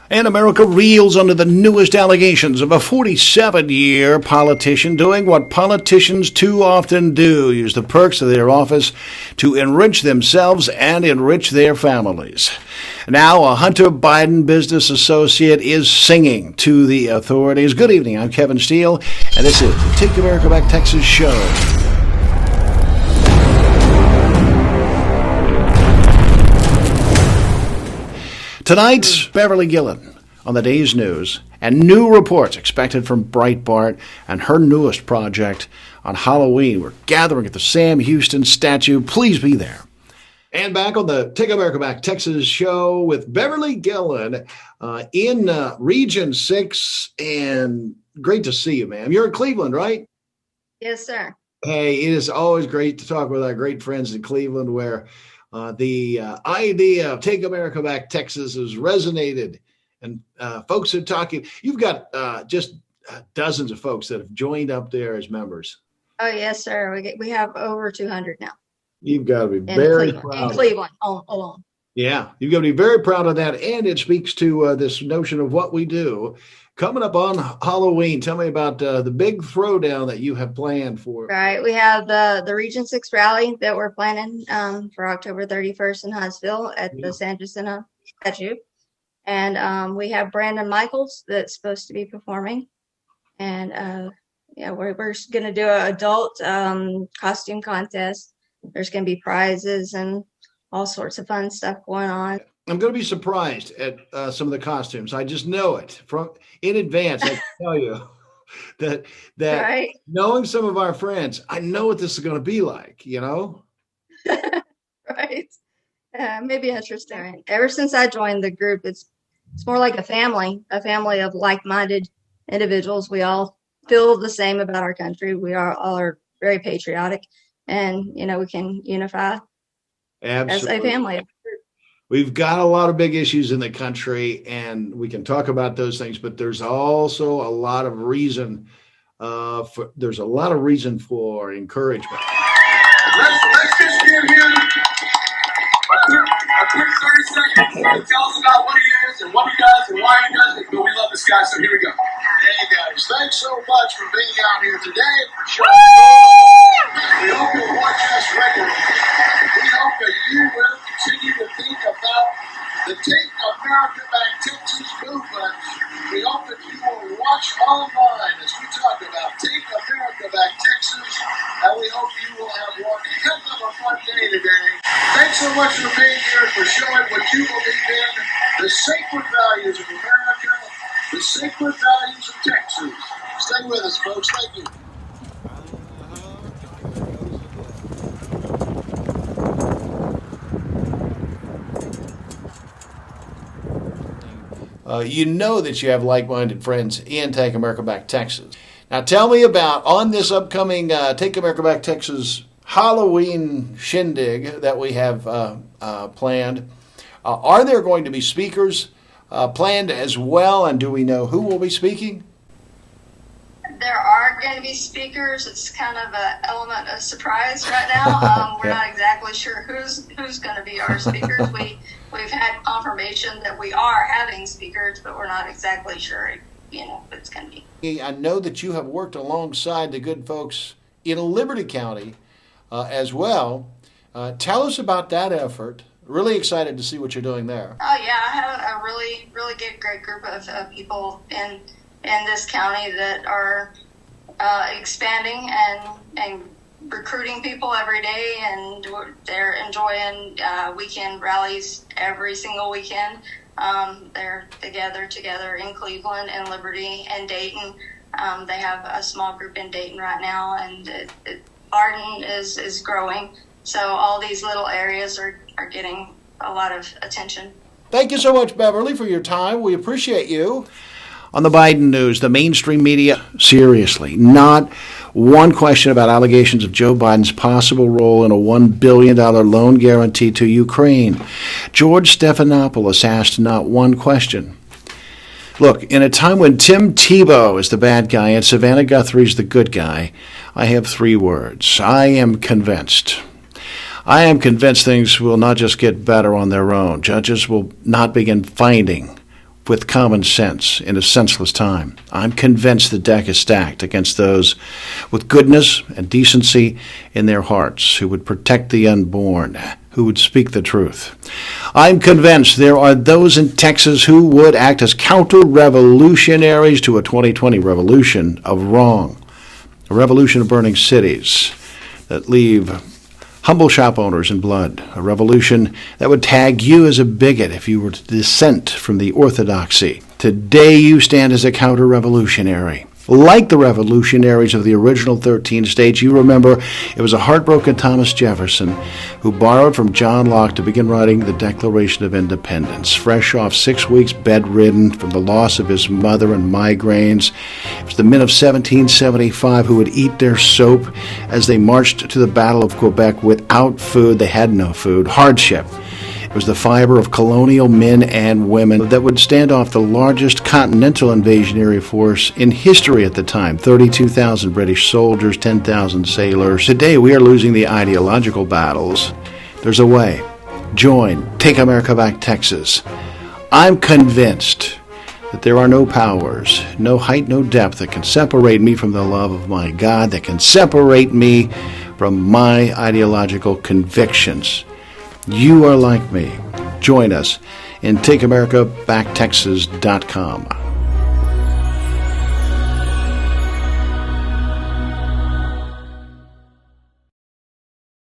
And America reels under the newest allegations of a 47-year politician doing what politicians too often do, use the perks of their office to enrich themselves and enrich their families. Now, a Hunter Biden business associate is singing to the authorities. Good evening, I'm Kevin Steele, and this is the Take America Back Texas Show. Tonight's Beverly Gillen on the day's news, and new reports expected from Breitbart and her newest project on Halloween. We're gathering at the Sam Houston statue. Please be there. And back on the Take America Back Texas Show with Beverly Gillen in Region 6. And great to see you, ma'am. You're in Cleveland, right? Yes, sir. Hey, it is always great to talk with our great friends in Cleveland, where the idea of Take America Back Texas has resonated, and folks are talking. You've got just dozens of folks that have joined up there as members. Oh, yes, sir. We have over 200 now. You've got to be very proud. In Cleveland alone. Yeah, you've got to be very proud of that, and it speaks to this notion of what we do. Coming up on Halloween, tell me about the big throwdown that you have planned for. Right. We have the Region 6 rally that we're planning for October 31st in Huntsville at the San Jacinto statue. And we have Brandon Michaels that's supposed to be performing. And we're going to do an adult costume contest. There's going to be prizes and all sorts of fun stuff going on. I'm going to be surprised at some of the costumes. I just know it from in advance. I can tell you that right. Knowing some of our friends, I know what this is going to be like, you know? Right. Maybe interesting. Right. Ever since I joined the group, it's more like a family of like-minded individuals. We all feel the same about our country. We all are very patriotic, and, we can unify as a family. We've got a lot of big issues in the country, and we can talk about those things, but there's also a lot of reason for encouragement. Let's just give him a quick 30 seconds to tell us about what he is and what he does and why he does it. But we love this guy, so here we go. Hey guys, thanks so much for being out here today. We hope you'll watch us regularly. We hope that you will continue to think about the Take America Back Texas movement. We hope that you will watch online as we talk about Take America Back Texas, and we hope you will have one heck of a fun day today. Thanks so much for being here, for showing what you believe in, the sacred values of America, the sacred values of Texas. Stay with us, folks. Thank you. You know that you have like-minded friends in Take America Back Texas. Now tell me about, on this upcoming Take America Back Texas Halloween shindig that we have planned, are there going to be speakers planned as well, and do we know who will be speaking? There are going to be speakers. It's kind of an element of surprise right now. We're not exactly sure who's going to be our speakers. We've had confirmation that we are having speakers, but we're not exactly sure, if it's going to be. I know that you have worked alongside the good folks in Liberty County as well. Tell us about that effort. Really excited to see what you're doing there. Oh yeah, I have a really, really great group of people in this county that are expanding and recruiting people every day, and they're enjoying weekend rallies every single weekend. They're together in Cleveland and Liberty and Dayton. They have a small group in Dayton right now, and Arden is growing. So all these little areas are getting a lot of attention. Thank you so much, Beverly, for your time. We appreciate you. On the Biden news, the mainstream media, seriously, not one question about allegations of Joe Biden's possible role in a $1 billion loan guarantee to Ukraine. George Stephanopoulos asked not one question. Look, in a time when Tim Tebow is the bad guy and Savannah Guthrie's the good guy, I have three words. I am convinced. I am convinced things will not just get better on their own. Judges will not begin finding with common sense in a senseless time. I'm convinced the deck is stacked against those with goodness and decency in their hearts, who would protect the unborn, who would speak the truth. I'm convinced there are those in Texas who would act as counter-revolutionaries to a 2020 revolution of wrong, a revolution of burning cities that leave humble shop owners in blood, a revolution that would tag you as a bigot if you were to dissent from the orthodoxy. Today you stand as a counter-revolutionary. Like the revolutionaries of the original 13 states, you remember it was a heartbroken Thomas Jefferson who borrowed from John Locke to begin writing the Declaration of Independence. Fresh off 6 weeks bedridden from the loss of his mother and migraines, it was the men of 1775 who would eat their soap as they marched to the Battle of Quebec without food. They had no food. Hardship. It was the fiber of colonial men and women that would stand off the largest continental invasionary force in history at the time. 32,000 British soldiers, 10,000 sailors. Today we are losing the ideological battles. There's a way. Join Take America Back Texas. I'm convinced that there are no powers, no height, no depth that can separate me from the love of my God, that can separate me from my ideological convictions. You are like me. Join us in TakeAmericaBackTexas.com.